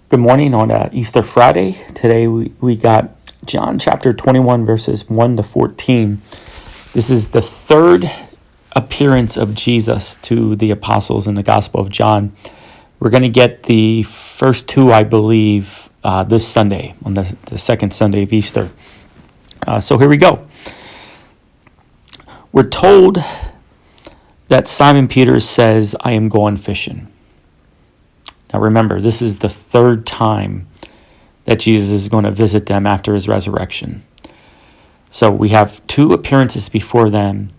Good morning on Easter Friday. Today we got John chapter 21, verses 1 to 14. This is the third appearance of Jesus to the apostles in the Gospel of John. We're going to get the first two, I believe, this Sunday, on the second Sunday of Easter. So here we go. We're told that Simon Peter says, "I am going fishing." Now remember, this is the third time that Jesus is going to visit them after his resurrection. So we have two appearances before them,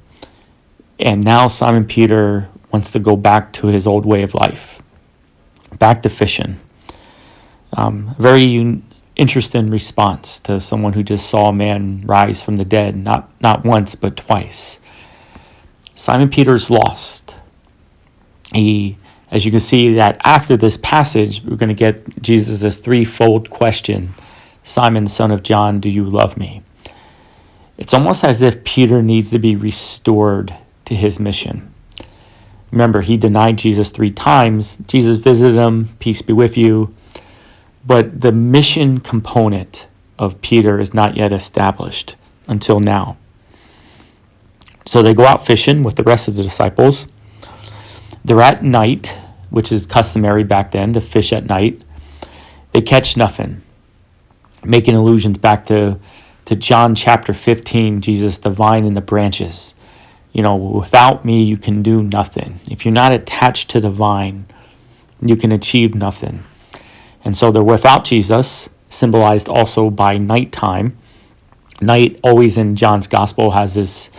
and now Simon Peter wants to go back to his old way of life, back to fishing. Very interesting response to someone who just saw a man rise from the dead, not once, but twice. Simon Peter's lost. As you can see that after this passage, we're going to get Jesus' threefold question. Simon, son of John, do you love me? It's almost as if Peter needs to be restored to his mission. Remember, he denied Jesus 3 times. Jesus visited him, peace be with you. But the mission component of Peter is not yet established until now. So they go out fishing with the rest of the disciples. They're at night, which is customary back then to fish at night. They catch nothing, making allusions back to John chapter 15, Jesus, the vine and the branches. You know, without me, you can do nothing. If you're not attached to the vine, you can achieve nothing. And so they're without Jesus, symbolized also by nighttime. Night, always in John's gospel, has this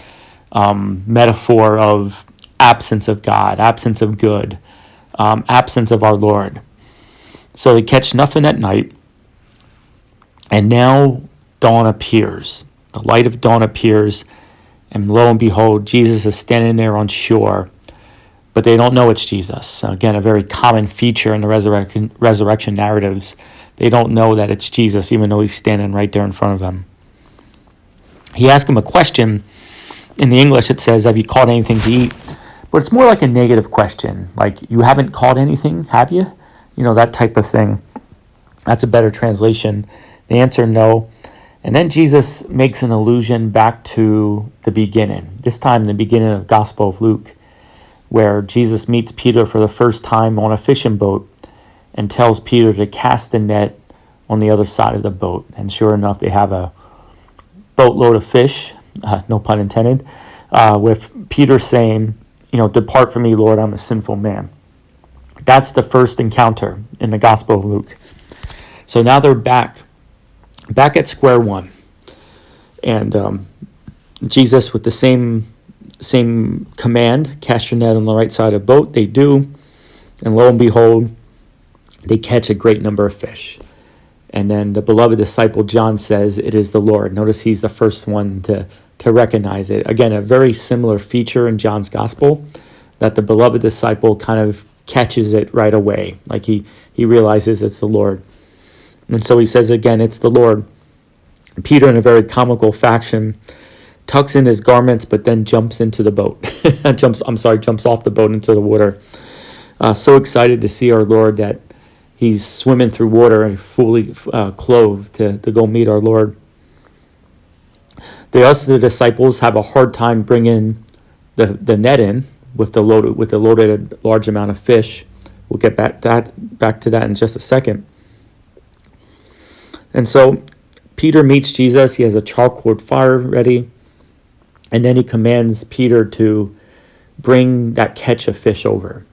metaphor of absence of God, absence of good, absence of our Lord. So they catch nothing at night, and now dawn appears. The light of dawn appears, and lo and behold, Jesus is standing there on shore, but they don't know it's Jesus. Again, a very common feature in the resurrection narratives. They don't know that it's Jesus, even though he's standing right there in front of them. He asks him a question. In the English, it says, "Have you caught anything to eat?" But it's more like a negative question, like, "You haven't caught anything, have you?" You know, that type of thing. That's a better translation. The answer, no. And then Jesus makes an allusion back to the beginning, this time the beginning of the Gospel of Luke, where Jesus meets Peter for the first time on a fishing boat and tells Peter to cast the net on the other side of the boat. And sure enough, they have a boatload of fish, no pun intended, with Peter saying, "Depart from me, Lord, I'm a sinful man." That's the first encounter in the Gospel of Luke. So now they're back at square one. And Jesus, with the same command, cast your net on the right side of the boat. They do. And lo and behold, they catch a great number of fish. And then the beloved disciple John says, "It is the Lord." Notice he's the first one to recognize it. Again, a very similar feature in John's gospel, that the beloved disciple kind of catches it right away. Like he realizes it's the Lord. And so he says again, "It's the Lord." Peter, in a very comical fashion, tucks in his garments, but then jumps into the boat. jumps off the boat into the water. So excited to see our Lord that he's swimming through water and fully clothed to go meet our Lord. The rest of the disciples have a hard time bringing the net in with the loaded large amount of fish. We'll get back to that in just a second. And so Peter meets Jesus. He has a charcoal fire ready, and then he commands Peter to bring that catch of fish over.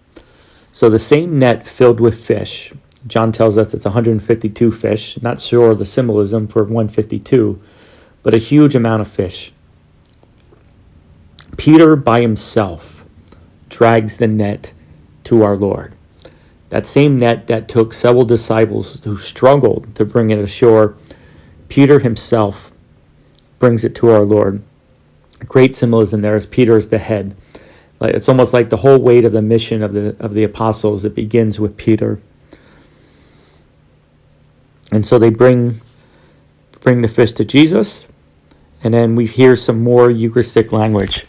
So the same net filled with fish. John tells us it's 152 fish. Not sure of the symbolism for 152. But a huge amount of fish. Peter by himself drags the net to our Lord. That same net that took several disciples who struggled to bring it ashore, Peter himself brings it to our Lord. Great symbolism there, as Peter is the head. It's almost like the whole weight of the mission of the apostles. It begins with Peter. And so they bring the fish to Jesus, and then we hear some more Eucharistic language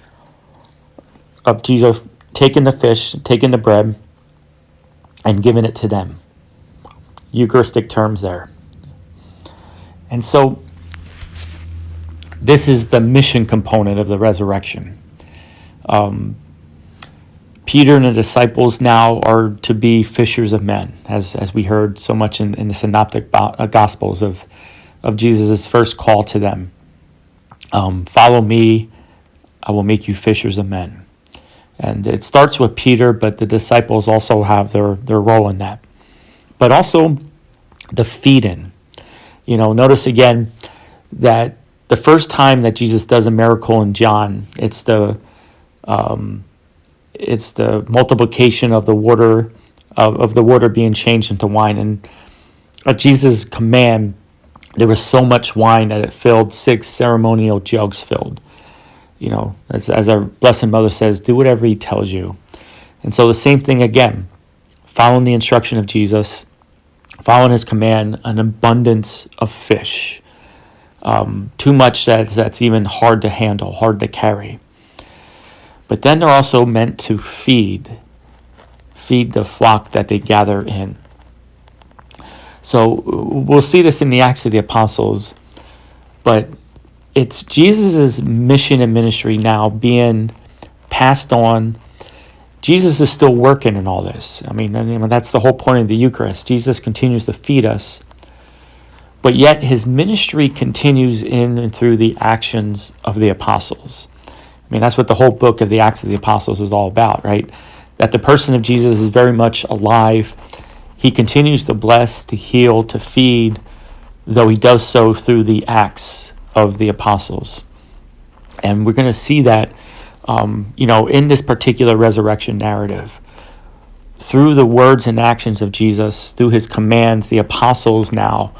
of Jesus taking the fish, taking the bread, and giving it to them. Eucharistic terms there. And so this is the mission component of the resurrection. Peter and the disciples now are to be fishers of men, as we heard so much in the synoptic gospels of Jesus' first call to them. Follow me, I will make you fishers of men. And it starts with Peter, but the disciples also have their role in that. But also the feeding. Notice again that the first time that Jesus does a miracle in John, it's the multiplication of the water, of the water being changed into wine. And at Jesus' command, there was so much wine that it filled 6 ceremonial jugs filled. As our Blessed Mother says, do whatever he tells you. And so the same thing again, following the instruction of Jesus, following his command, an abundance of fish. Too much that's even hard to handle, hard to carry. But then they're also meant to feed the flock that they gather in. So we'll see this in the Acts of the Apostles, but it's Jesus' mission and ministry now being passed on. Jesus is still working in all this. I mean, that's the whole point of the Eucharist. Jesus continues to feed us, but yet his ministry continues in and through the actions of the apostles. I mean, that's what the whole book of the Acts of the Apostles is all about, right? That the person of Jesus is very much alive. He continues to bless, to heal, to feed, though he does so through the acts of the apostles. And we're going to see that, in this particular resurrection narrative. Through the words and actions of Jesus, through his commands, the apostles now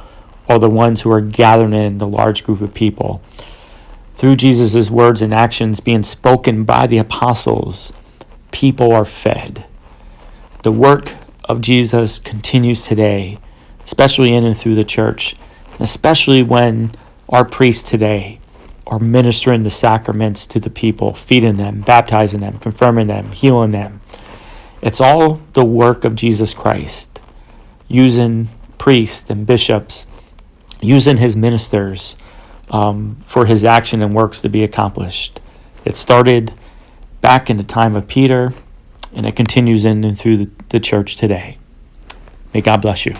are the ones who are gathering in the large group of people. Through Jesus' words and actions being spoken by the apostles, people are fed. The work of Jesus continues today, especially in and through the church, especially when our priests today are ministering the sacraments to the people, feeding them, baptizing them, confirming them, healing them. It's all the work of Jesus Christ, using priests and bishops, using his ministers for his action and works to be accomplished. It started back in the time of Peter, and it continues in and through the church today. May God bless you.